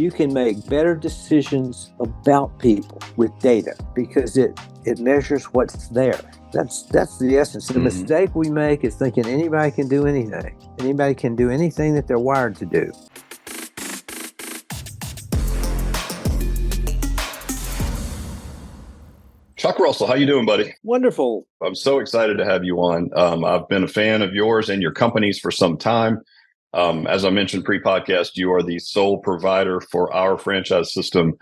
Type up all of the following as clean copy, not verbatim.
you can make better decisions about people with data because it measures what's there. That's the essence. The mistake we make is thinking anybody can do anything. Anybody can do anything that they're wired to do. Chuck Russell, how you doing, buddy? Wonderful. I'm so excited to have you on. I've been a fan of yours and your company's for some time. As I mentioned pre-podcast, you are the sole provider for our franchise system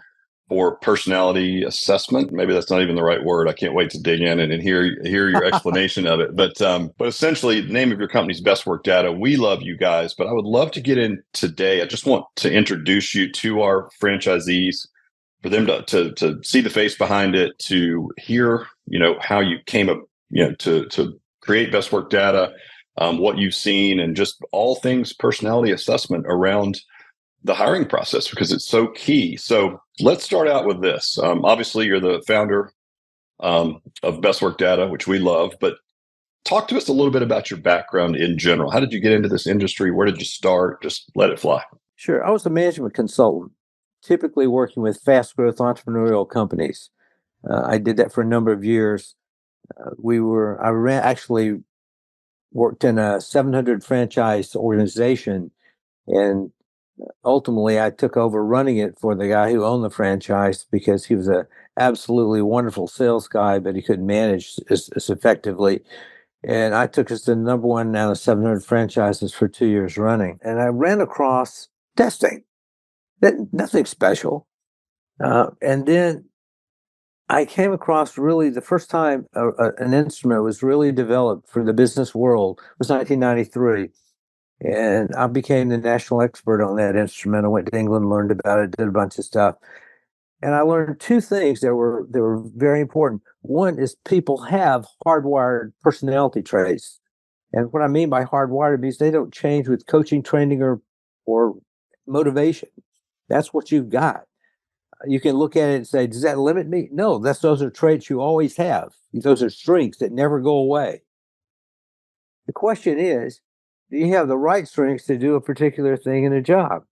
for personality assessment. Maybe that's not even the right word. I can't wait to dig in and hear your explanation of it. But essentially, the name of your company is BestWork Data. We love you guys, but I would love to get in today. I just want to introduce you to our franchisees, for them to see the face behind it, to hear, how you came up, to create BestWork Data, what you've seen, and just all things personality assessment around the hiring process, because it's so key. So let's start out with this. Obviously, you're the founder of BestWork Data, which we love, but talk to us a little bit about your background in general. How did you get into this industry? Where did you start? Just let it fly. Sure. I was a management consultant, typically working with fast growth entrepreneurial companies. I did that for a number of years. Actually worked in a 700 franchise organization, and ultimately I took over running it for the guy who owned the franchise because he was a absolutely wonderful sales guy, but he couldn't manage as effectively. And I took us to number one out of 700 franchises for 2 years running. And I ran across testing. Nothing special. And then I came across really the first time an instrument was really developed for the business world was 1993. And I became the national expert on that instrument. I went to England, learned about it, did a bunch of stuff. And I learned two things that were very important. One is people have hardwired personality traits. And what I mean by hardwired means they don't change with coaching, training, or motivation. That's what you've got. You can look at it and say, does that limit me? No, those are traits you always have. Those are strengths that never go away. The question is, do you have the right strengths to do a particular thing in a job?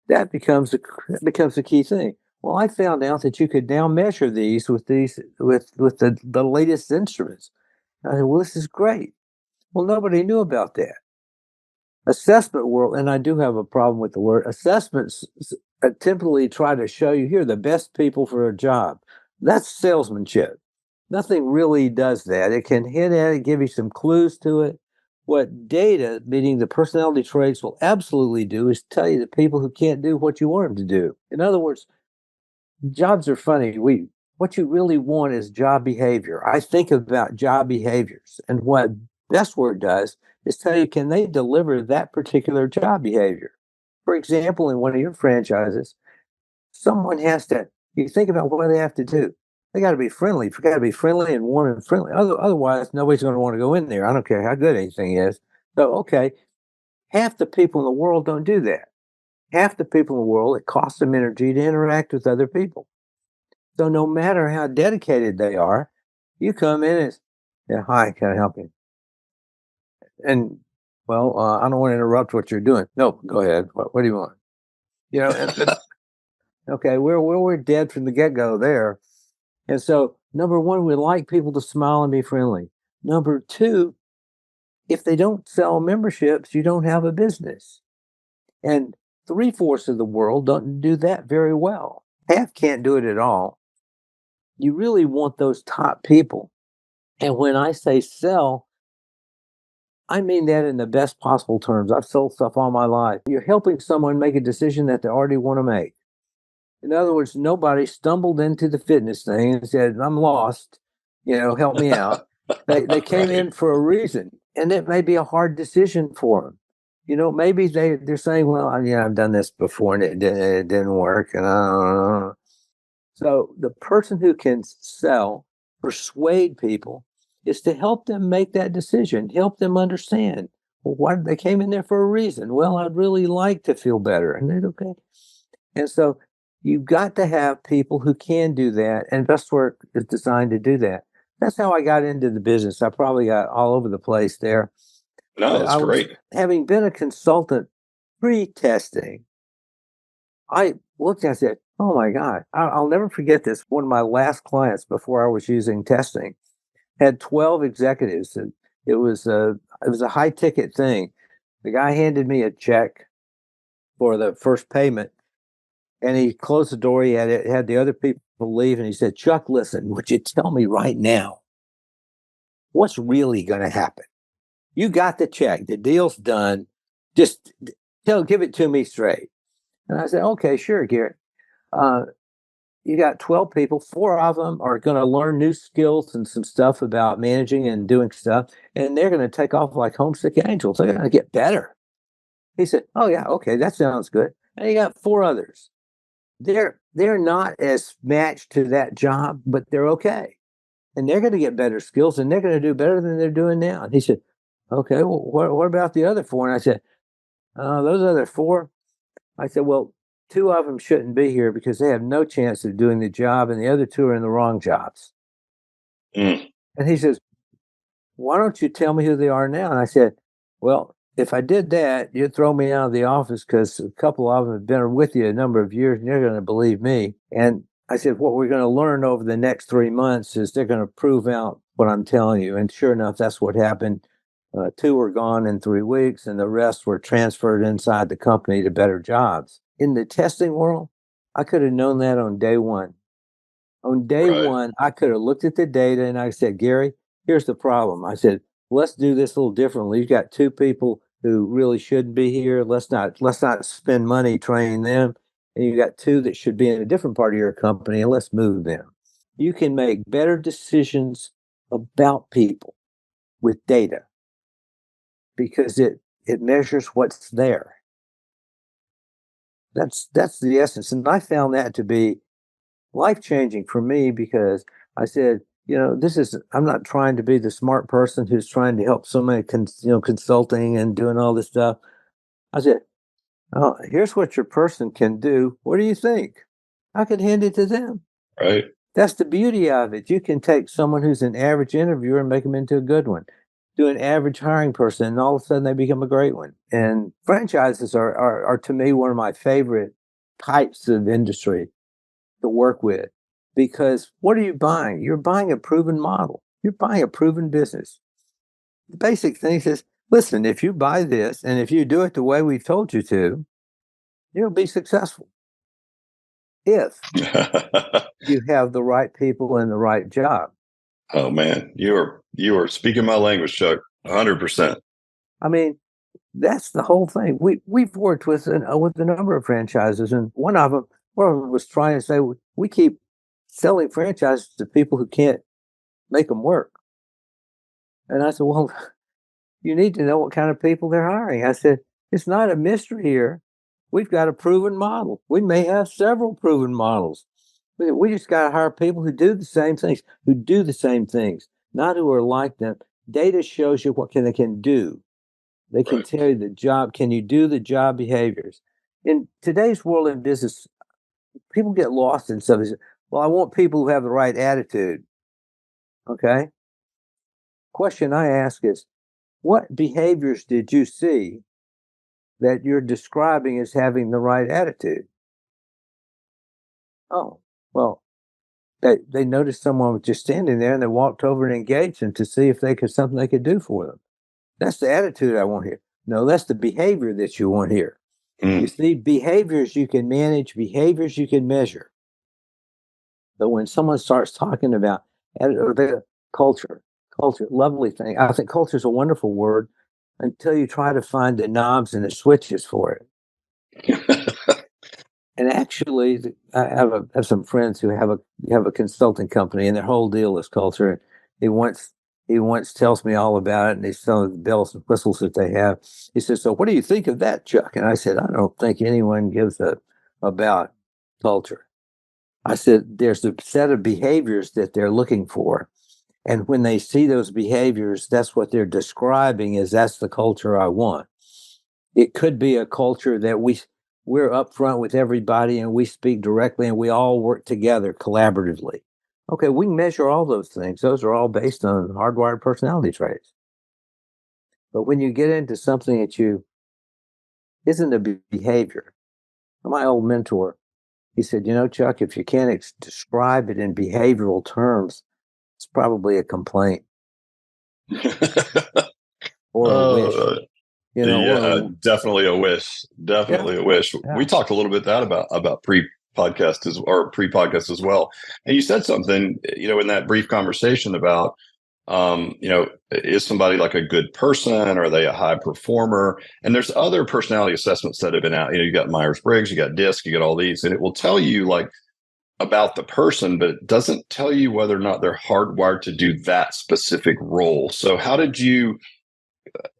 That becomes the key thing. Well, I found out that you could now measure these with the latest instruments. I said, well, this is great. Well, nobody knew about that. Assessment world, and I do have a problem with the word assessments, typically try to show you here are the best people for a job. That's salesmanship. Nothing really does that. It can hint at it, give you some clues to it. What data, meaning the personality traits, will absolutely do is tell you the people who can't do what you want them to do. In other words, jobs are funny. What you really want is job behavior. I think about job behaviors, and what BestWork does is tell you, can they deliver that particular job behavior? For example, in one of your franchises, someone you think about what they have to do. They got to be friendly. They got to be friendly and warm and friendly. Otherwise, nobody's going to want to go in there. I don't care how good anything is. So, okay, half the people in the world don't do that. Half the people in the world, it costs them energy to interact with other people. So no matter how dedicated they are, you come in and say, hi, can I help you? And, well, I don't want to interrupt what you're doing. No, go ahead. What do you want? Okay, we're dead from the get-go there. And so, number one, we like people to smile and be friendly. Number two, if they don't sell memberships, you don't have a business. And 3/4 of the world don't do that very well. Half can't do it at all. You really want those top people. And when I say sell, I mean that in the best possible terms. I've sold stuff all my life. You're helping someone make a decision that they already want to make. In other words, nobody stumbled into the fitness thing and said, I'm lost, help me out. They came in for a reason, and it may be a hard decision for them. Maybe they're saying, well, I've done this before and it didn't work. And I don't know. So the person who can persuade people, is to help them make that decision, help them understand, well, why they came in there for a reason. Well, I'd really like to feel better. And they're okay. And so you've got to have people who can do that. And BestWork is designed to do that. That's how I got into the business. I probably got all over the place there. No, that's great. Having been a consultant pre-testing, I looked and I said, "Oh my God, I'll never forget this." One of my last clients before I was using testing had 12 executives. And it was a high ticket thing. The guy handed me a check for the first payment, and he closed the door. Had the other people leave, and he said, "Chuck, listen, would you tell me right now what's really going to happen? You got the check, the deal's done. Just give it to me straight." And I said, "Okay, sure, Garrett. Uh, you got 12 people, four of them are going to learn new skills and some stuff about managing and doing stuff, and they're going to take off like homesick angels. They're going to get better." He said, "Oh yeah, okay, that sounds good." And you got four others. They're not as matched to that job, but they're okay, and they're going to get better skills, and they're going to do better than they're doing now. And he said, "Okay, well, what about the other four?" And I said, "Those other four." I said, "Well, two of them shouldn't be here because they have no chance of doing the job, and the other two are in the wrong jobs." Mm. And he says, "Why don't you tell me who they are now?" And I said, "Well, if I did that, you'd throw me out of the office because a couple of them have been with you a number of years and you're going to believe me." And I said, "What we're going to learn over the next 3 months is they're going to prove out what I'm telling you." And sure enough, that's what happened. Two were gone in 3 weeks, and the rest were transferred inside the company to better jobs. In the testing world, I could have known that on day one. On day Right. one, I could have looked at the data and I said, "Gary, here's the problem." I said, "Let's do this a little differently. You've got two people who really shouldn't be here. Let's not spend money training them. And you got two that should be in a different part of your company, and let's move them." You can make better decisions about people with data because it measures what's there. That's the essence. And I found that to be life changing for me because I said, I'm not trying to be the smart person who's trying to help somebody, consulting and doing all this stuff. I said, "Oh, here's what your person can do. What do you think?" I could hand it to them. Right. That's the beauty of it. You can take someone who's an average interviewer and make them into a good one. Do an average hiring person, and all of a sudden they become a great one. And franchises are to me one of my favorite types of industry to work with because what are you buying? You're buying a proven model. You're buying a proven business. The basic thing is, listen, if you buy this and if you do it the way we've told you to, you'll be successful if you have the right people in the right job. Oh man, you are speaking my language, Chuck. 100%. I mean, that's the whole thing. We've worked with a number of franchises, and one of them was trying to say we keep selling franchises to people who can't make them work. And I said, "Well, you need to know what kind of people they're hiring." I said, "It's not a mystery here. We've got a proven model. We may have several proven models. We just got to hire people who do the same things, not who are like them." Data shows you what they can do. They can Right. tell you the job. Can you do the job behaviors? In today's world in business, people get lost in something. They say, "Well, I want people who have the right attitude." Okay. Question I ask is, what behaviors did you see that you're describing as having the right attitude? Oh, well, they noticed someone was just standing there and they walked over and engaged them to see if they could something they could do for them. That's the attitude I want here. No, that's the behavior that you want here. You Mm. see, behaviors you can manage, behaviors you can measure. But when someone starts talking about the culture, culture, lovely thing. I think culture is a wonderful word until you try to find the knobs and the switches for it. And actually, I have some friends who have a consulting company, and their whole deal is culture. He once he once tells me all about it, and he's telling the bells and whistles that they have. He says, "So, what do you think of that, Chuck?" And I said, "I don't think anyone gives a about culture." I said, "There's a set of behaviors that they're looking for, and when they see those behaviors, that's what they're describing as that's the culture I want." It could be a culture that we're upfront with everybody and we speak directly and we all work together collaboratively. Okay, we can measure all those things. Those are all based on hardwired personality traits. But when you get into something that you isn't a behavior, My old mentor, he said, Chuck, if you can't describe it in behavioral terms, it's probably a complaint or a wish, uh, or yeah, definitely a wish. yeah, Definitely a wish. We yeah, talked a little bit that about pre-podcast as well. And you said something, in that brief conversation about is somebody like a good person? Are they a high performer? And there's other personality assessments that have been out. You got Myers-Briggs, you got DISC, you got all these, and it will tell you like about the person, but it doesn't tell you whether or not they're hardwired to do that specific role. So how did you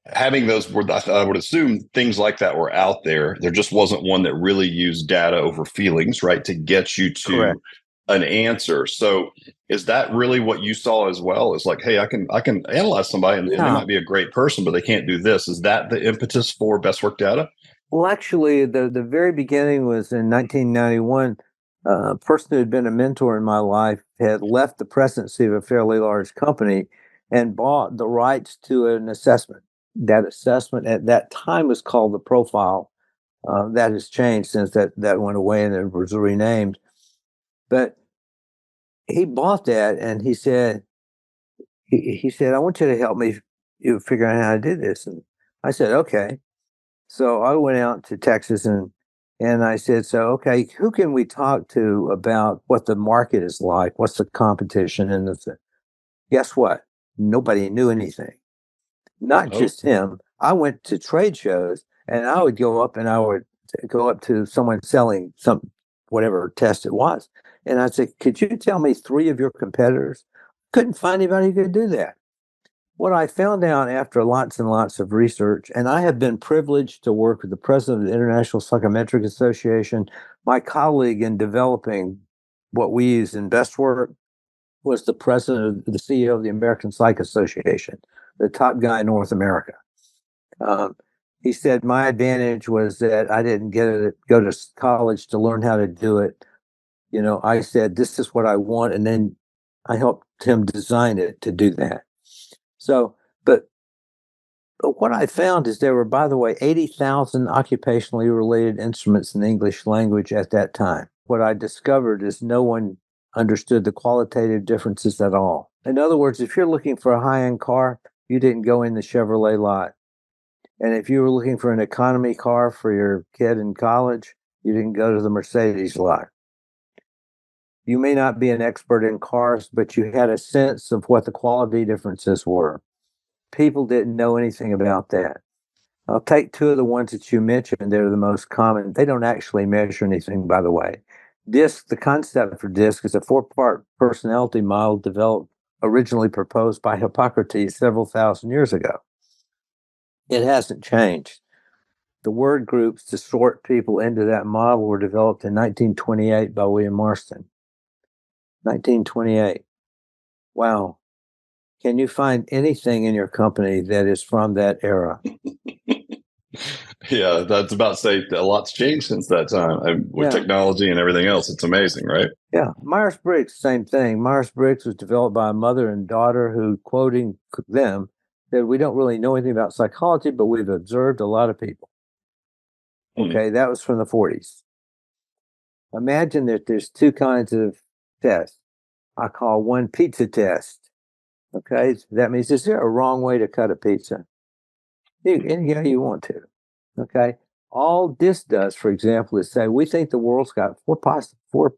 having those I would assume things like that were out there. There just wasn't one that really used data over feelings, right, to get you correct. to an answer. So is that really what you saw as well? Is like, hey, I can analyze somebody and they Yeah. might be a great person, but they can't do this. Is that the impetus for BestWork Data? Well, actually, the very beginning was in 1991. A person who had been a mentor in my life had left the presidency of a fairly large company and bought the rights to an assessment. That assessment at that time was called the profile. That has changed since that went away and it was renamed. But he bought that and he said, I want you to help me figure out how to do this. And I said, okay. So I went out to Texas and I said, so okay, who can we talk to about what the market is like? What's the competition? And guess what? Nobody knew anything. Not Oh, just him. I went to trade shows and I would go up and I would go up to someone selling some whatever test it was. And I'd say, could you tell me three of your competitors? Couldn't find anybody who could do that. What I found out after lots and lots of research, and I have been privileged to work with the president of the International Psychometric Association. My colleague in developing what we use in BestWork was the president of the CEO of the American Psych Association, the top guy in North America. Um, he said my advantage was that I didn't go to college to learn how to do it. I said this is what I want, and then I helped him design it to do that. So, but what I found is there were, by the way, 80,000 occupationally related instruments in the English language at that time. What I discovered is no one understood the qualitative differences at all. In other words, if you're looking for a high end car, you didn't go in the Chevrolet lot. And if you were looking for an economy car for your kid in college, you didn't go to the Mercedes lot. You may not be an expert in cars, but you had a sense of what the quality differences were. People didn't know anything about that. I'll take two of the ones that you mentioned. They're the most common. They don't actually measure anything, by the way. DISC, the concept for DISC is a four-part personality model developed, originally proposed by Hippocrates several thousand years ago. It hasn't changed. The word groups to sort people into that model were developed in 1928 by William Marston. 1928. Wow. Can you find anything in your company that is from that era? yeah, that's about to say a lot's changed since that time. With Yeah. technology and everything else. It's amazing, right? Yeah, Myers-Briggs, same thing. Myers-Briggs was developed by a mother and daughter who, quoting them, said, we don't really know anything about psychology, but we've observed a lot of people. Hmm. Okay, that was from the 40s. Imagine that there's two kinds of tests. I call one pizza test. Okay, that means is there a wrong way to cut a pizza? Any way you want to. Okay, all this does, for example, is say we think the world's got four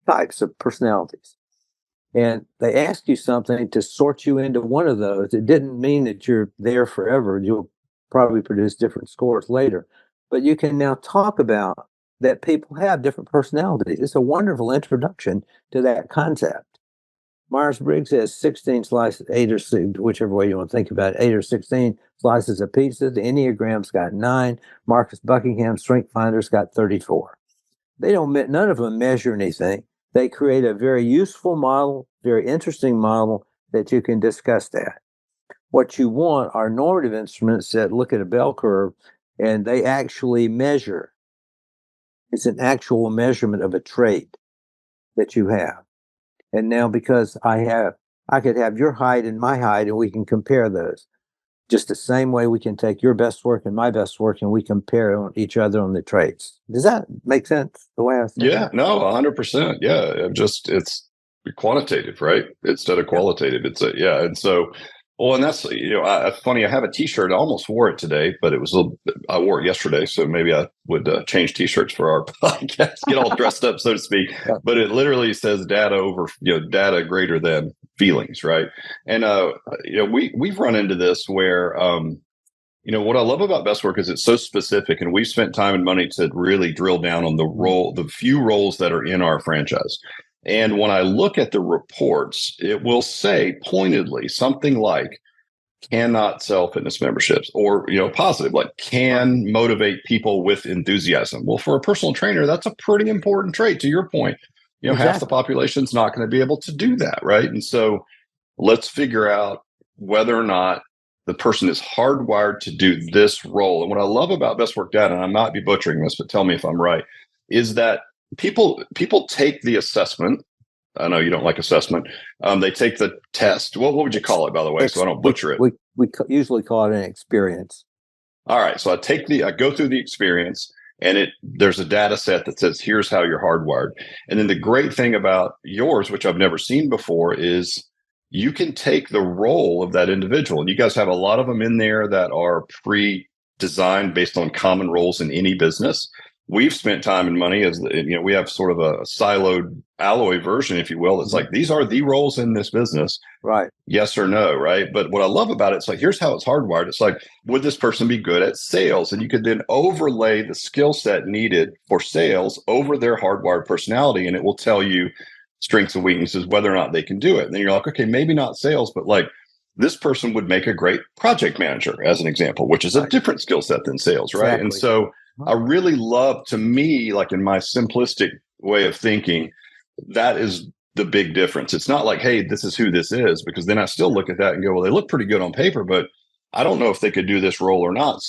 types of personalities. And they ask you something to sort you into one of those. It didn't mean that you're there forever. You'll probably produce different scores later. But you can now talk about that people have different personalities. It's a wonderful introduction to that concept. Myers Briggs has 16 slices, eight or six, whichever way you want to think about it, 8 or 16 slices of pizza. The Enneagram's got 9. Marcus Buckingham's Strength Finder's got 34. They don't, none of them measure anything. They create a very useful model, very interesting model that you can discuss that. What you want are normative instruments that look at a bell curve and they actually measure. It's an actual measurement of a trait that you have. And now because I could have your height and my height and we can compare those. just the same way we can take your best work and my best work and we compare on each other on the traits. Does that make sense the way I was thinking? Yeah, no, 100%. Yeah, it's quantitative, right? Instead of Yeah. qualitative. Yeah, and so, well, and that's funny. I have a T-shirt. I almost wore it today, but I wore it yesterday, so maybe I would change T-shirts for our podcast, get all dressed up, so to speak. Yeah. But it literally says data over, data greater than feelings, right? And we've run into this where what I love about BestWork is it's so specific, and we've spent time and money to really drill down on the few roles that are in our franchise. And when I look at the reports, it will say pointedly something like cannot sell fitness memberships, or positive, like can motivate people with enthusiasm. Well, for a personal trainer, that's a pretty important trait. To your point, half the Exactly. population's not going to be able to do that, right? And so let's figure out whether or not the person is hardwired to do this role. And what I love about BestWork Data, and I might be butchering this, but tell me if I'm right, is that people take the assessment. I know you don't like assessment. They take the test. What would you call it, by the way, so I don't butcher it? We usually call it an experience. All right. So I go through the experience, and there's a data set that says here's how you're hardwired. And then the great thing about yours, which I've never seen before, is you can take the role of that individual. And you guys have a lot of them in there that are pre-designed based on common roles in any business. We've spent time and money we have sort of a siloed alloy version, if you will. It's like, these are the roles in this business. Right. Yes or no, right? But what I love about it, it's like, here's how it's hardwired. It's like, would this person be good at sales? And you could then overlay the skill set needed for sales over their hardwired personality, and it will tell you strengths and weaknesses, whether or not they can do it. And then you're like, okay, maybe not sales, but like this person would make a great project manager, as an example, which is a different skill set than sales, right? Exactly. And so I really love, to me, like in my simplistic way of thinking, that is the big difference. It's not like, hey, this is who this is, because then I still look at that and go, well, they look pretty good on paper, but I don't know if they could do this role or not,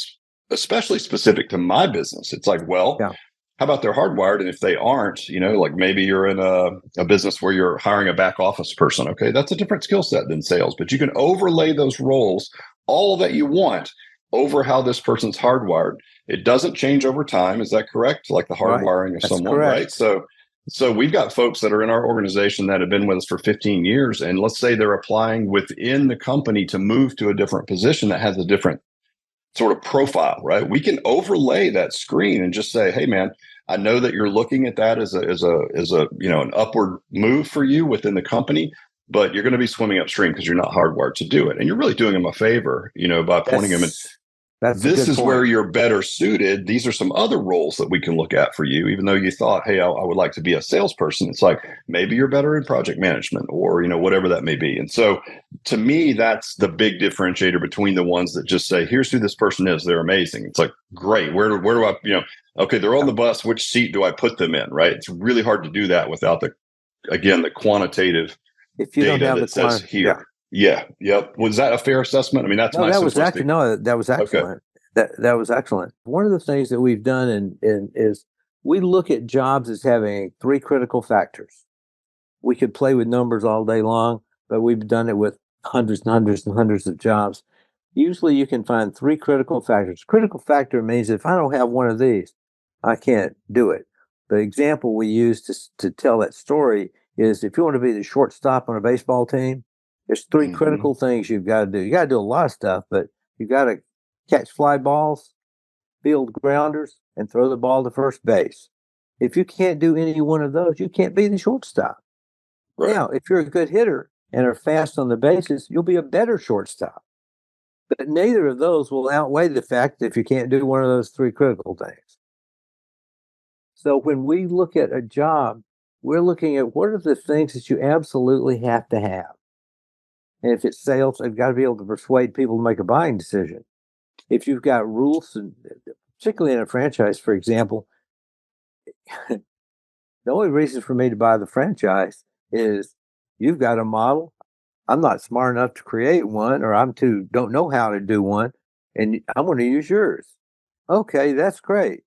especially specific to my business. It's like, well, how about they're hardwired? And if they aren't, like maybe you're in a business where you're hiring a back office person. Okay, that's a different skill set than sales, but you can overlay those roles, all that you want, over how this person's hardwired. It doesn't change over time. Is that correct? Like the hardwiring of someone, right? So we've got folks that are in our organization that have been with us for 15 years. And let's say they're applying within the company to move to a different position that has a different sort of profile, right? We can overlay that screen and just say, hey, man, I know that you're looking at that as an upward move for you within the company, but you're going to be swimming upstream because you're not hardwired to do it. And you're really doing them a favor, by pointing them in. This is where you're better suited. These are some other roles that we can look at for you, even though you thought, hey, I would like to be a salesperson. It's like, maybe you're better in project management, or, whatever that may be. And so to me, that's the big differentiator between the ones that just say, here's who this person is. They're amazing. It's like, great. Where do I, okay, they're on the bus. Which seat do I put them in? Right. It's really hard to do that without the quantitative if you data don't have that says here. Yeah. Yep. Was that a fair assessment? I mean, that's that was excellent. Okay. That was excellent. One of the things that we've done is we look at jobs as having 3 critical factors. We could play with numbers all day long, but we've done it with hundreds and hundreds and hundreds of jobs. Usually you can find 3 critical factors. Critical factor means if I don't have one of these, I can't do it. The example we use to tell that story is, if you want to be the shortstop on a baseball team, there's 3 critical things you've got to do. You got to do a lot of stuff, but you got to catch fly balls, field grounders, and throw the ball to first base. If you can't do any one of those, you can't be the shortstop. Right. Now, if you're a good hitter and are fast on the bases, you'll be a better shortstop. But neither of those will outweigh the fact that if you can't do one of those 3 critical things. So when we look at a job, we're looking at what are the things that you absolutely have to have. And if it's sales, they've got to be able to persuade people to make a buying decision. If you've got rules, and particularly in a franchise, for example, the only reason for me to buy the franchise is you've got a model. I'm not smart enough to create one, or don't know how to do one, and I'm going to use yours. Okay, that's great.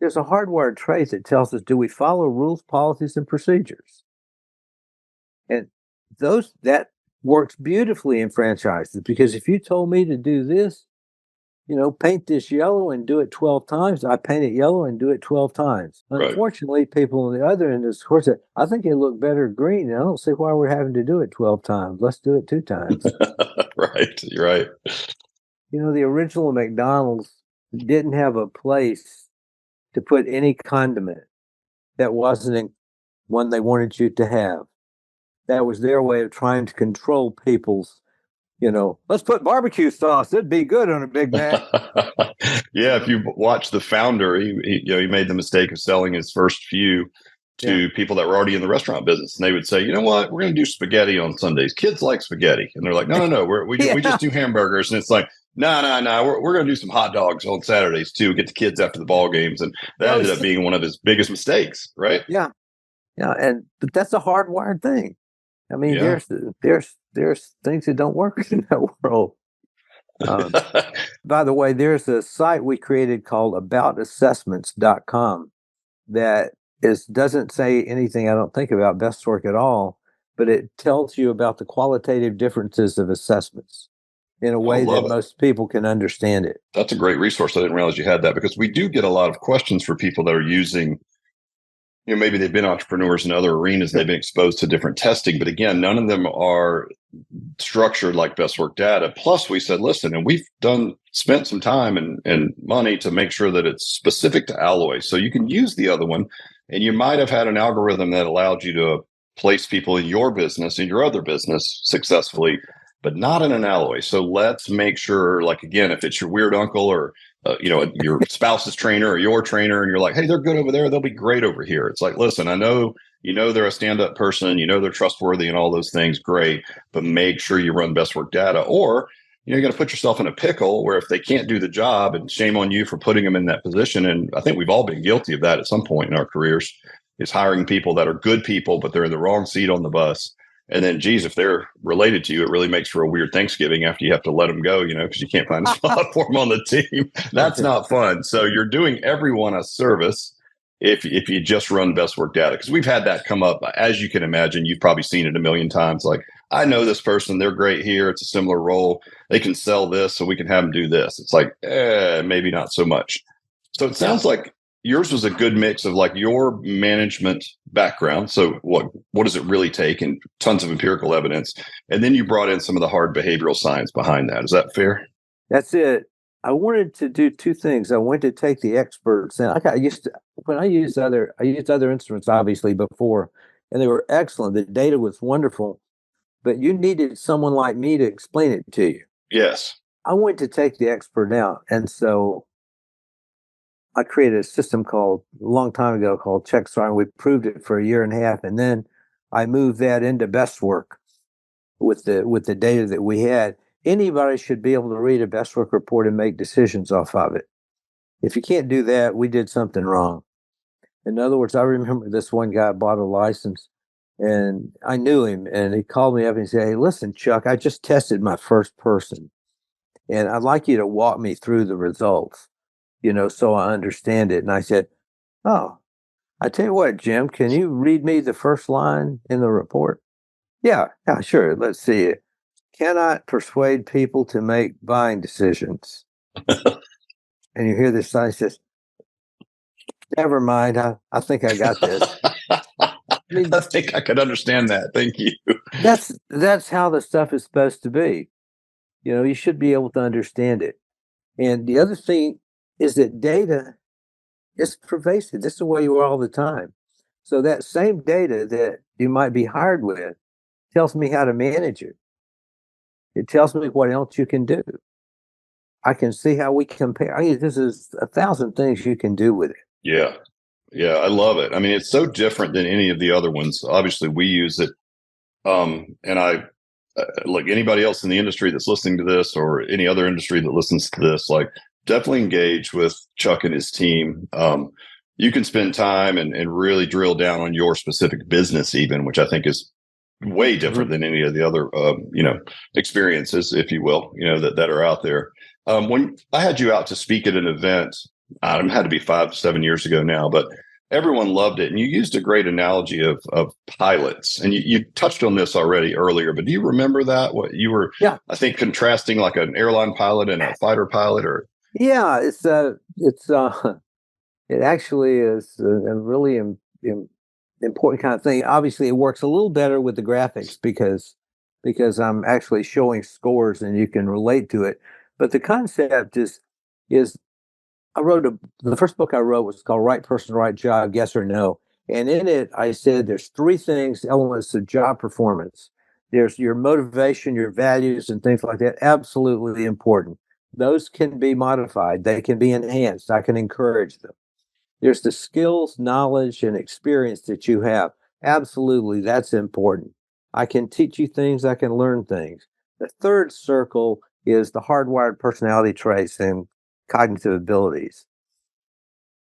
There's a hardwired trait that tells us, do we follow rules, policies, and procedures? And that works beautifully in franchises, because if you told me to do this, paint this yellow and do it 12 times, I paint it yellow and do it 12 times. Right. Unfortunately, people on the other end of the course say, I think it look better green. And I don't see why we're having to do it 12 times. Let's do it 2 times. Right. You're right. The original McDonald's didn't have a place to put any condiment that wasn't in one they wanted you to have. That was their way of trying to control people's, let's put barbecue sauce. It'd be good on a Big Mac. Yeah, if you watch the founder, he made the mistake of selling his first few to people that were already in the restaurant business, and they would say, you know what, we're going to do spaghetti on Sundays. Kids like spaghetti, and they're like, no, we just do hamburgers, and it's like, no, we're going to do some hot dogs on Saturdays too. Get the kids after the ball games, and that ended up being one of his biggest mistakes, right? Yeah, but that's a hardwired thing. I mean, there's things that don't work in that world. By the way, there's a site we created called aboutassessments.com that doesn't say anything I don't think about BestWork at all, but it tells you about the qualitative differences of assessments in a way that most people can understand it. That's a great resource. I didn't realize you had that, because we do get a lot of questions for people that are using, maybe they've been entrepreneurs in other arenas, they've been exposed to different testing, but again, none of them are structured like BestWork Data. Plus, we said, listen, and we've spent some time and money to make sure that it's specific to alloy. So you can use the other one, and you might have had an algorithm that allowed you to place people in your business, in your other business successfully, but not in an alloy. So let's make sure, like, again, if it's your weird uncle or your spouse's trainer or your trainer, and you're like, hey, they're good over there, they'll be great over here. It's like, listen, I know, they're a stand-up person, they're trustworthy and all those things, great, but make sure you run BestWork Data, or you're going to put yourself in a pickle where if they can't do the job, and shame on you for putting them in that position. And I think we've all been guilty of that at some point in our careers, is hiring people that are good people, but they're in the wrong seat on the bus. And then, geez, if they're related to you, it really makes for a weird Thanksgiving after you have to let them go, because you can't find a spot for them on the team. That's not fun. So you're doing everyone a service if you just run BestWork Data, because we've had that come up. As you can imagine, you've probably seen it a million times. Like, I know this person, they're great here. It's a similar role. They can sell this, so we can have them do this. It's like, maybe not so much. So it sounds like yours was a good mix of like your management background. So what does it really take, and tons of empirical evidence. And then you brought in some of the hard behavioral science behind that. Is that fair? That's it. I wanted to do 2 things. I wanted to take the experts, and I used other instruments obviously before, and they were excellent. The data was wonderful, but you needed someone like me to explain it to you. Yes. I wanted to take the expert out, and so I created a system a long time ago called CheckStar. We proved it for a year and a half, and then I moved that into BestWork with the data that we had. Anybody should be able to read a BestWork report and make decisions off of it. If you can't do that, we did something wrong. In other words, I remember this one guy bought a license, and I knew him, and he called me up and he said, hey, listen, Chuck, I just tested my first person, and I'd like you to walk me through the results, so I understand it. And I said, oh, I tell you what, Jim, can you read me the first line in the report? Yeah, sure. Let's see it. Cannot persuade people to make buying decisions. And you hear this sign says, never mind. I think I got this. I think I could understand that. Thank you. That's how the stuff is supposed to be. You should be able to understand it. And the other thing is that data is pervasive. This is the way you are all the time. So that same data that you might be hired with tells me how to manage it. It tells me what else you can do. I can see how we compare. This is 1,000 things you can do with it. Yeah. Yeah. I love it. I mean, it's so different than any of the other ones. Obviously, we use it. And I, like anybody else in the industry that's listening to this, or any other industry that listens to this, like, definitely engage with Chuck and his team. You can spend time and really drill down on your specific business, even, which I think is way different than any of the other, experiences, if you will, that are out there. When I had you out to speak at an event, it had to be 5-7 years ago now, but everyone loved it. And you used a great analogy of pilots. And you touched on this already earlier, but do you remember that? What you were, Yeah. I think, contrasting like an airline pilot and a fighter pilot, or Yeah, it actually is a really important kind of thing. Obviously, it works a little better with the graphics because I'm actually showing scores and you can relate to it. But the concept is I wrote the first book I wrote was called Right Person, Right Job, Yes or No. And in it, I said there's three things, elements of job performance. There's your motivation, your values, and things like that. Absolutely important. Those can be modified, they can be enhanced. I can encourage them. There's the skills, knowledge, and experience that you have. Absolutely, that's important. I can teach you things, I can learn things. The third circle is the hardwired personality traits and cognitive abilities.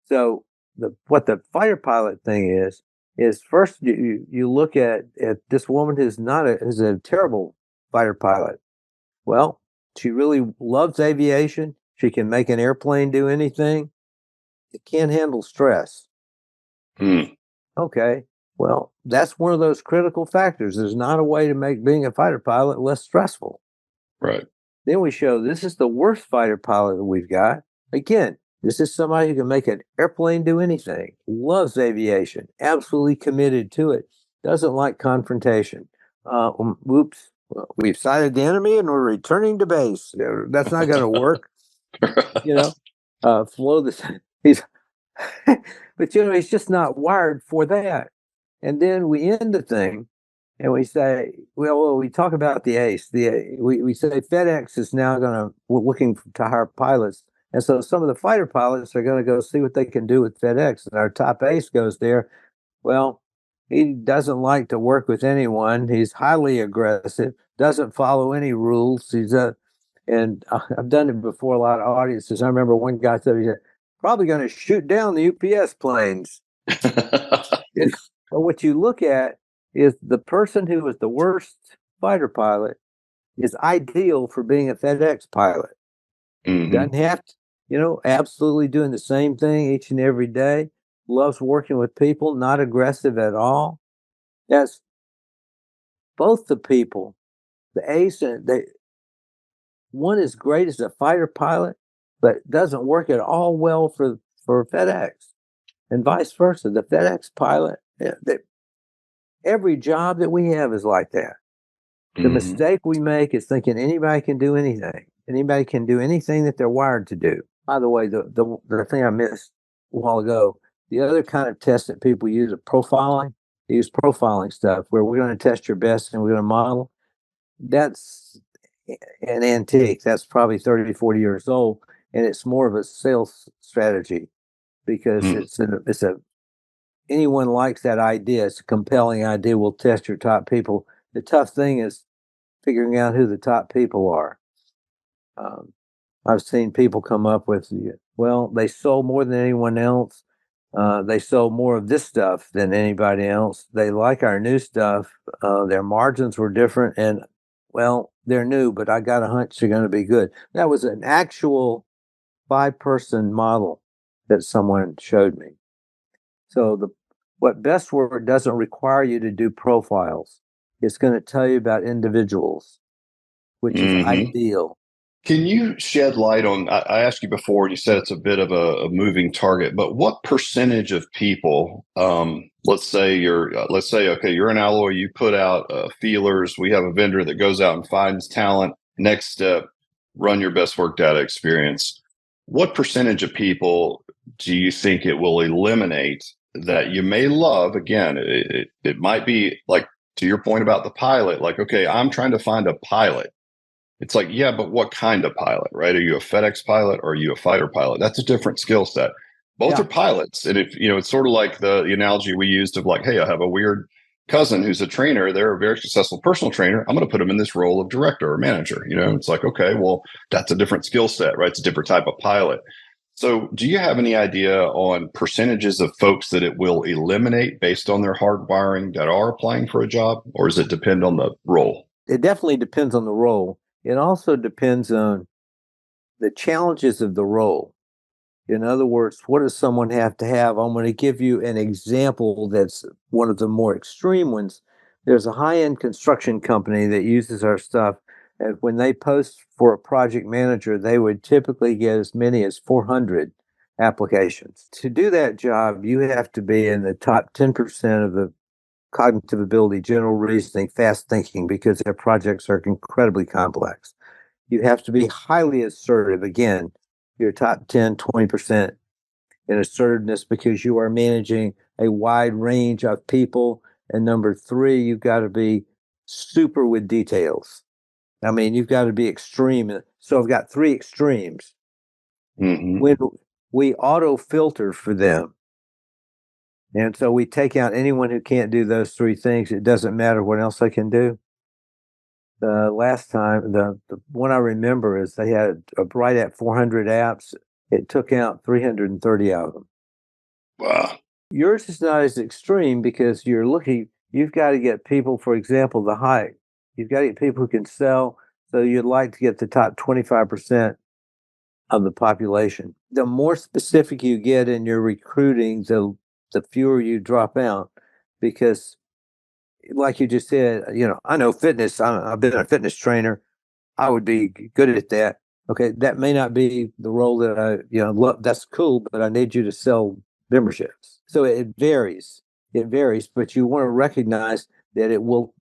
So what the fighter pilot thing is first you look at this woman who's a terrible fighter pilot. Well, she really loves aviation. She can make an airplane do anything. It can't handle stress. hmm, Okay. Well, that's one of those critical factors. There's not a way to make being a fighter pilot less stressful. right. Then we show this is the worst fighter pilot that we've got. Again, this is somebody who can make an airplane do anything, loves aviation, absolutely committed to it, doesn't like confrontation. Oops, well, we've sighted the enemy and we're returning to base. That's not going to work, you know. Flow this. He's, but he's just not wired for that. And then we end the thing and we say, well, we talk about the ACE. We say FedEx is now going to looking to hire pilots, and so some of the fighter pilots are going to go see what they can do with FedEx. And our top ACE goes there. Well, he doesn't like to work with anyone. He's highly aggressive. Doesn't follow any rules. And I've done it before a lot of audiences. I remember one guy said he said probably going to shoot down the UPS planes. But what you look at is the person who was the worst fighter pilot is ideal for being a FedEx pilot. hmm Doesn't have to, absolutely doing the same thing each and every day. Loves working with people, not aggressive at all. That's both the people, the ace and one is great as a fighter pilot, but doesn't work at all well for FedEx, and vice versa. The FedEx pilot, every job that we have is like that. The hmm mistake we make is thinking anybody can do anything. Anybody can do anything that they're wired to do. By the way, the thing I missed a while ago, the other kind of test that people use is profiling. They use profiling stuff where we're going to test your best and we're going to model. That's an antique. That's probably 30, 40 years old. And it's more of a sales strategy because it's a anyone likes that idea. It's a compelling idea. We'll test your top people. The tough thing is figuring out who the top people are. Um, I've seen people come up with, well, they sold more than anyone else. They sold more of this stuff than anybody else. They like our new stuff. Their margins were different, and well, they're new, but I got a hunch they're going to be good. That was an actual 5-person model that someone showed me. So what BestWork doesn't require you to do profiles. It's going to tell you about individuals, which is hmm ideal. Can you shed light on? I asked you before, and you said it's a bit of a moving target, but what percentage of people, let's say, okay, you're an alloy, you put out feelers, we have a vendor that goes out and finds talent. Next step, run your best work data experience. What percentage of people do you think it will eliminate that you may love? Again, it might be like to your point about the pilot, like, okay, I'm trying to find a pilot. It's like, yeah, but what kind of pilot, right? Are you a FedEx pilot or are you a fighter pilot? That's a different skill set. Both Yeah. are pilots. And if, it's sort of like the analogy we used of like, hey, I have a weird cousin who's a trainer. They're a very successful personal trainer. I'm going to put them in this role of director or manager. It's like, okay, well, that's a different skill set, right? It's a different type of pilot. So do you have any idea on percentages of folks that it will eliminate based on their hardwiring that are applying for a job? Or does it depend on the role? It definitely depends on the role. It also depends on the challenges of the role. In other words, what does someone have to have? I'm going to give you an example that's one of the more extreme ones. There's a high-end construction company that uses our stuff, and when they post for a project manager, they would typically get as many as 400 applications. To do that job, you have to be in the top 10% of the cognitive ability, general reasoning, fast thinking, because their projects are incredibly complex. You have to be highly assertive. Again, your top 10, 20% in assertiveness because you are managing a wide range of people. And number three, you've got to be super with details. I mean, you've got to be extreme. So I've got three extremes. Mm-hmm. When we auto filter for them, and so we take out anyone who can't do those three things. It doesn't matter what else they can do. The last time, the one I remember is they had right at 400 apps. It took out 330 of them. Wow. Yours is not as extreme because you've got to get people, for example, the height. You've got to get people who can sell. So you'd like to get the top 25% of the population. The more specific you get in your recruiting, the fewer you drop out because like you just said, I know fitness. I've been a fitness trainer. I would be good at that. Okay, that may not be the role that love. That's cool, but I need you to sell memberships. So it varies. It varies, but you want to recognize that it will.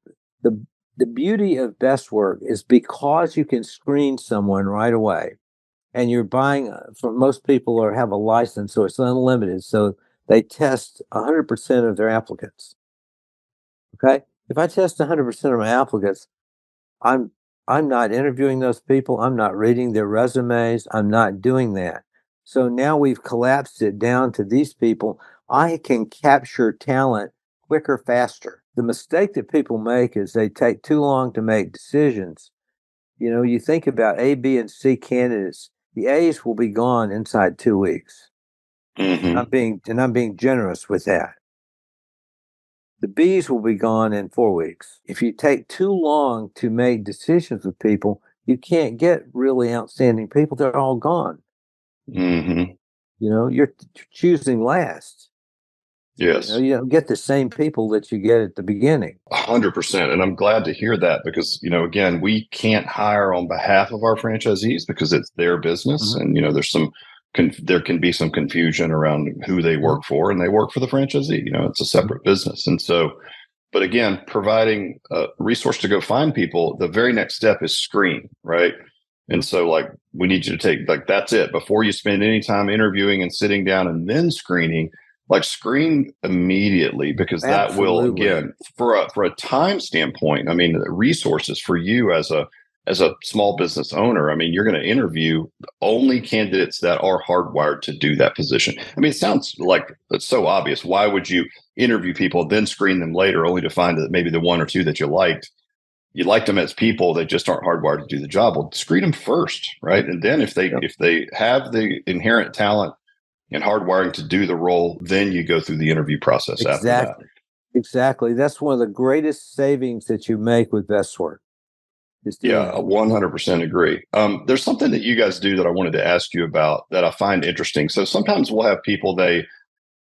The the beauty of BestWork is because you can screen someone right away, and you're buying for most people or have a license, so it's unlimited. So they test 100% of their applicants. Okay, if I test 100% of my applicants, I'm I'm not interviewing those people. I'm not reading their resumes. I'm not doing that. So now we've collapsed it down to these people. I can capture talent quicker, faster. The mistake that people make is they take too long to make decisions. You think about A, B, and C candidates. The A's will be gone inside 2 weeks. Mm-hmm. I'm being generous with that. The bees will be gone in 4 weeks. If you take too long to make decisions with people, you can't get really outstanding people. They're all gone. Mm-hmm. You're choosing last. Yes. You don't get the same people that you get at the beginning. 100%. And I'm glad to hear that because, again, we can't hire on behalf of our franchisees because it's their business. Mhm, And, there can be some confusion around who they mhm. work for, and they work for the franchisee. It's a separate business. And so, but again, providing a resource to go find people, the very next step is screen, right? And so, like, we need you to take, like, that's it. Before you spend any time interviewing and sitting down and then screening, like, screen immediately, because that will, Absolutely. again, for a time standpoint, I mean, the resources for you as a small business owner, I mean, you're going to interview only candidates that are hardwired to do that position. I mean, it sounds like it's so obvious. Why would you interview people, then screen them later, only to find that maybe the one or two that you liked them as people, they just aren't hardwired to do the job? Well, screen them first, right? And then if they Yep. if they have the inherent talent and hardwiring to do the role, then you go through the interview process after that. Exactly. Exactly. That's one of the greatest savings that you make with BestWork is doing Yeah, I that. 100% agree. There's something that you guys do that I wanted to ask you about that I find interesting. So sometimes we'll have people they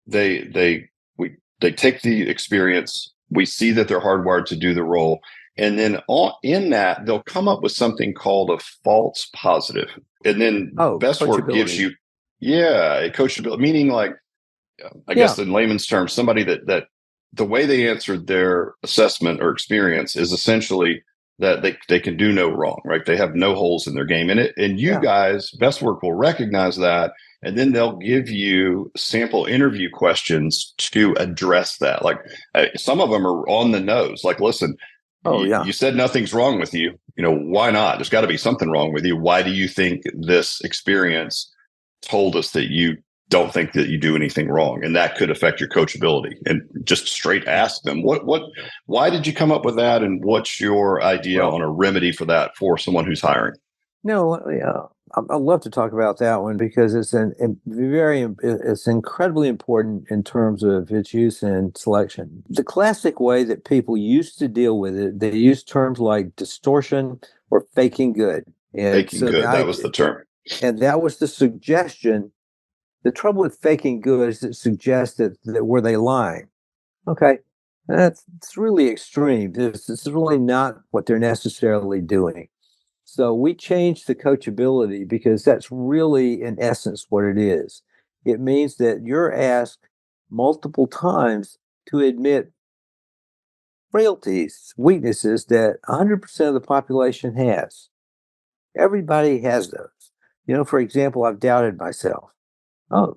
they take the experience, we see that they're hardwired to do the role, and then in that they'll come up with something called a false positive, and then Oh, BestWork gives coachability. you, yeah, a coachability, meaning, like, I Yeah. guess in layman's terms, somebody that the way they answered their assessment or experience is essentially that they can do no wrong, right? They have no holes in their game in it. And you Yeah. guys, BestWork will recognize that, and then they'll give you sample interview questions to address that. Like, some of them are on the nose. Like, listen, Oh, yeah. you said nothing's wrong with you. Why not? There's got to be something wrong with you. Why do you think this experience told us that you don't think that you do anything wrong, and that could affect your coachability? And just straight ask them, why did you come up with that, and what's your idea Well, on a remedy for that for someone who's hiring? no, yeah, I'd love to talk about that one because it's incredibly important in terms of its use and selection. The classic way that people used to deal with it, they used terms like distortion or faking good, and Making so the good, that was idea, the term. and that was the suggestion The trouble with faking good is it suggests that were they lying? Okay, it's really extreme. This is really not what they're necessarily doing. So we changed the coachability because that's really, in essence, what it is. It means that you're asked multiple times to admit frailties, weaknesses that 100% of the population has. Everybody has those. For example, I've doubted myself. Oh,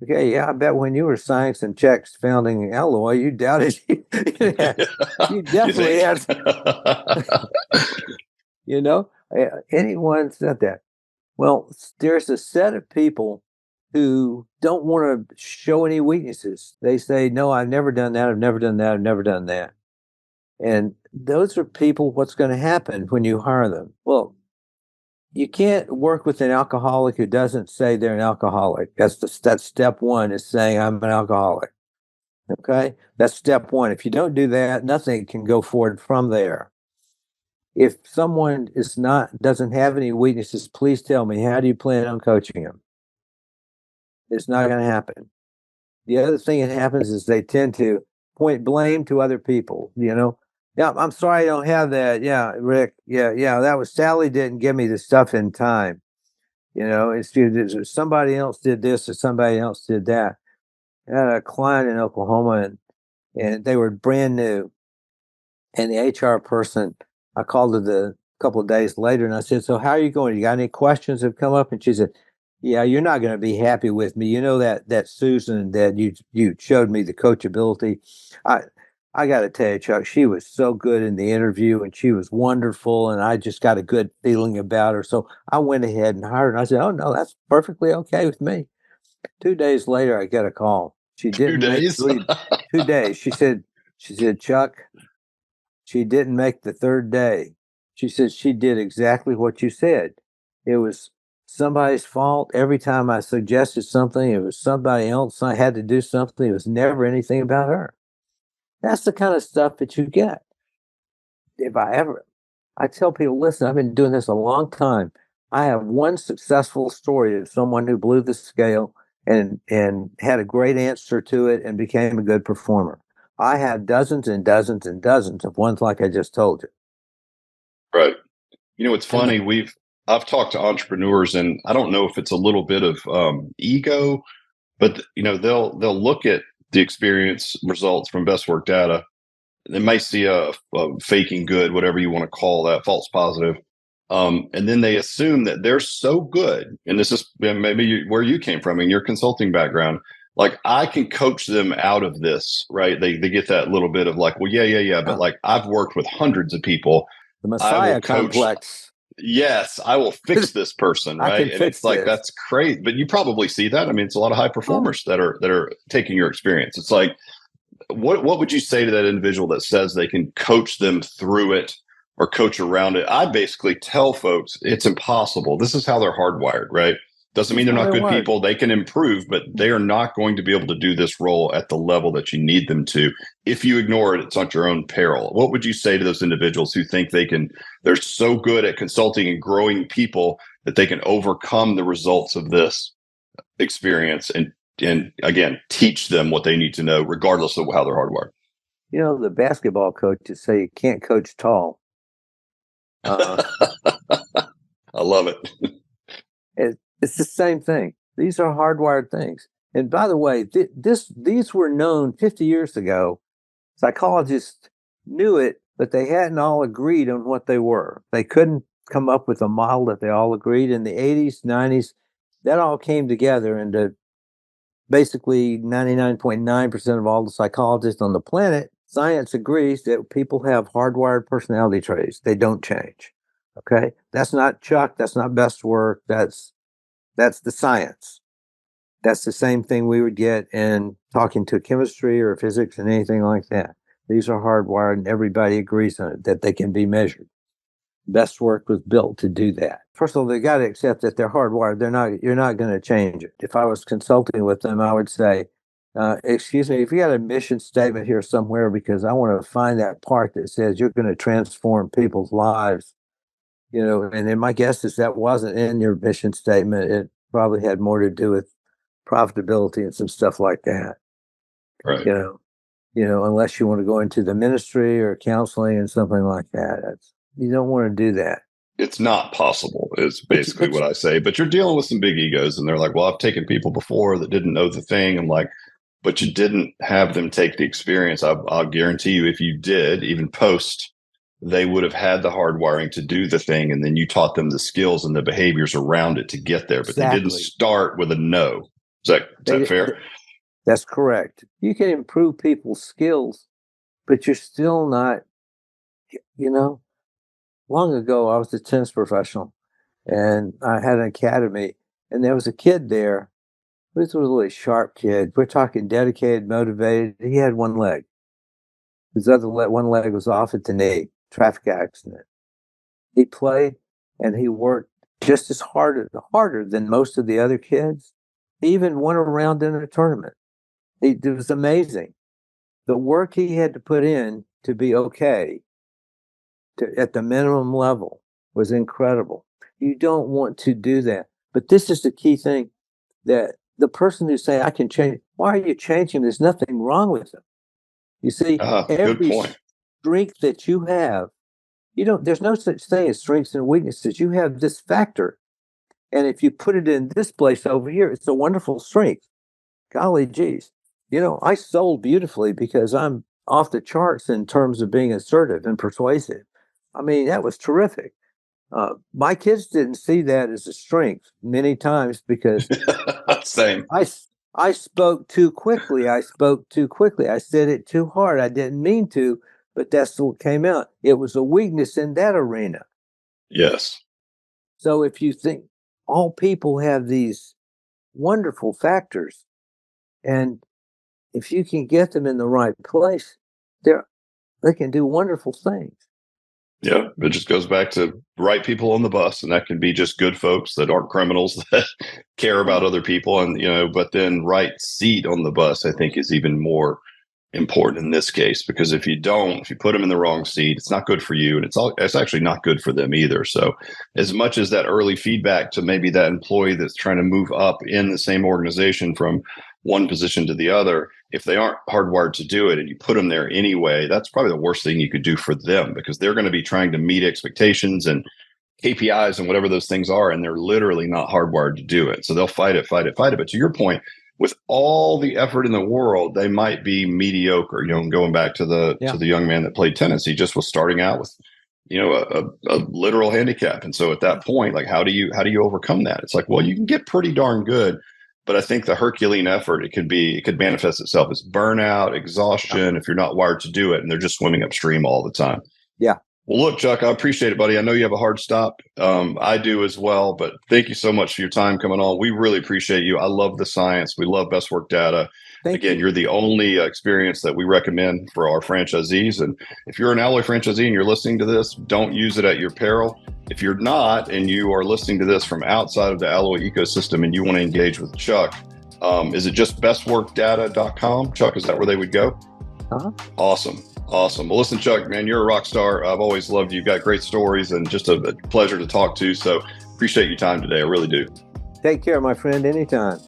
okay, yeah, I bet when you were signing some checks founding Alloy, you doubted you You definitely think? had, you know, anyone said that. Well, there's a set of people who don't want to show any weaknesses. They say, no, I've never done that. I've never done that. I've never done that. And those are people, what's going to happen when you hire them? Well, you can't work with an alcoholic who doesn't say they're an alcoholic. That's step one, is saying I'm an alcoholic. Okay, that's step one. If you don't do that, nothing can go forward from there. If someone doesn't have any weaknesses, please tell me, how do you plan on coaching them? It's not going to happen. The other thing that happens is they tend to point blame to other people. Yeah, I'm sorry I don't have that. Yeah, Rick. Yeah, that was Sally didn't give me the stuff in time. It's somebody else did this or somebody else did that. I had a client in Oklahoma, and they were brand new. And the HR person, I called her a couple of days later and I said, so how are you going? You got any questions that have come up? And she said, yeah, you're not going to be happy with me. You know that Susan that you showed me the coachability. I I got to tell you, Chuck, she was so good in the interview and she was wonderful. And I just got a good feeling about her. So I went ahead and hired her. And I said, oh, no, that's perfectly okay with me. 2 days later, I get a call. She 2 didn't make days? 2 days. She said, Chuck, she didn't make the third day. She said she did exactly what you said. It was somebody's fault. Every time I suggested something, it was somebody else. I had to do something. It was never anything about her. That's the kind of stuff that you get. If I tell people, listen, I've been doing this a long time. I have one successful story of someone who blew the scale and had a great answer to it and became a good performer. I have dozens and dozens and dozens of ones like I just told you. Right. It's And funny. I've talked to entrepreneurs, and I don't know if it's a little bit of ego, but they'll look at the experience results from BestWork Data. They may see a faking good, whatever you want to call that, false positive, and then they assume that they're so good. And this is maybe where you came from in your consulting background. Like, I can coach them out of this, right? They get that little bit of like, well, yeah, but like, I've worked with hundreds of people. the I will Messiah coach. complex. Yes, I will fix this person, I can right? And fix it's like, this. that's great, but you probably see that. I mean, it's a lot of high Oh, performers that are taking your experience. It's like, what would you say to that individual that says they can coach them through it or coach around it? I basically tell folks it's impossible. This is how they're hardwired, right? Doesn't mean that's they're how not they're good wired. people. They can improve, but they are not going to be able to do this role at the level that you need them to. If you ignore it, it's at your own peril. What would you say to those individuals who think they're so good at consulting and growing people that they can overcome the results of this experience and again, teach them what they need to know, regardless of how they're hardwired? The basketball coaches say you can't coach tall. Uh, I love it. it's the same thing. These are hardwired things. And by the way, these were known 50 years ago. Psychologists knew it, but they hadn't all agreed on what they were. They couldn't come up with a model that they all agreed. In the 80s, 90s, that all came together into basically 99.9% of all the psychologists on the planet. Science agrees that people have hardwired personality traits. They don't change. Okay? That's not Chuck, that's not best work, that's the science. That's the same thing we would get in talking to chemistry or physics and anything like that. These are hardwired and everybody agrees on it, that they can be measured. BestWork was built to do that. First of all, they got to accept that they're hardwired. You're not going to change it. If I was consulting with them, I would say, excuse me, if you got a mission statement here somewhere, because I want to find that part that says you're going to transform people's lives, and then my guess is that wasn't in your mission statement. It probably had more to do with profitability and some stuff like that. Right. Unless you want to go into the ministry or counseling and something like that. You don't want to do that. It's not possible, is But basically what I say. But you're dealing with some big egos, and they're like, well, I've taken people before that didn't know the thing. I'm like, but you didn't have them take the experience. I'll guarantee you, if you did, even post, they would have had the hardwiring to do the thing. And then you taught them the skills and the behaviors around it to get there. But they didn't Exactly. start with a no. Is that fair? That's correct. You can improve people's skills, but you're still not, long ago, I was a tennis professional and I had an academy, and there was a kid there. This was a really sharp kid. We're talking dedicated, motivated. He had one leg. His one leg was off at the knee, traffic accident. He played and he worked just as harder than most of the other kids. He even won a round in a tournament. It was amazing. The work he had to put in to be okay at the minimum level was incredible. You don't want to do that. But this is the key thing, that the person who's saying, I can change, why are you changing? There's nothing wrong with them. You see, Good every point. strength that you have, there's no such thing as strengths and weaknesses. You have this factor. And if you put it in this place over here, it's a wonderful strength. Golly geez. I sold beautifully because I'm off the charts in terms of being assertive and persuasive. I mean, that was terrific. My kids didn't see that as a strength many times because Same. I spoke too quickly. I said it too hard. I didn't mean to, but that's what came out. It was a weakness in that arena. Yes. So if you think all people have these wonderful factors, and if you can get them in the right place, they can do wonderful things. Yeah, it just goes back to right people on the bus, and that can be just good folks that aren't criminals that care about other people, and but then right seat on the bus, I think, is even more important in this case, because if you put them in the wrong seat, it's not good for you, and it's actually not good for them either. So as much as that early feedback to maybe that employee that's trying to move up in the same organization from one position to the other, if they aren't hardwired to do it and you put them there anyway, that's probably the worst thing you could do for them, because they're going to be trying to meet expectations and KPIs and whatever those things are, and they're literally not hardwired to do it. So they'll fight it. But to your point, with all the effort in the world, they might be mediocre. Going back to the young man that played tennis, he just was starting out with a literal handicap. And so at that point, like, how do you overcome that? It's like, well, you can get pretty darn good, but I think the Herculean effort, it could manifest itself as burnout, exhaustion, if you're not wired to do it, and they're just swimming upstream all the time. Yeah. Well, look, Chuck, I appreciate it, buddy. I know you have a hard stop. I do as well, but thank you so much for your time coming on. We really appreciate you. I love the science. We love BestWork Data. Again, you're the only experience that we recommend for our franchisees. And if you're an Alloy franchisee and you're listening to this, don't use it at your peril. If you're not, and you are listening to this from outside of the Alloy ecosystem and you want to engage with Chuck, is it just bestworkdata.com? Chuck, is that where they would go? Uh-huh. Awesome. Well, listen, Chuck, man, you're a rock star. I've always loved you. You've got great stories and just a pleasure to talk to. So appreciate your time today. I really do. Take care, my friend, anytime.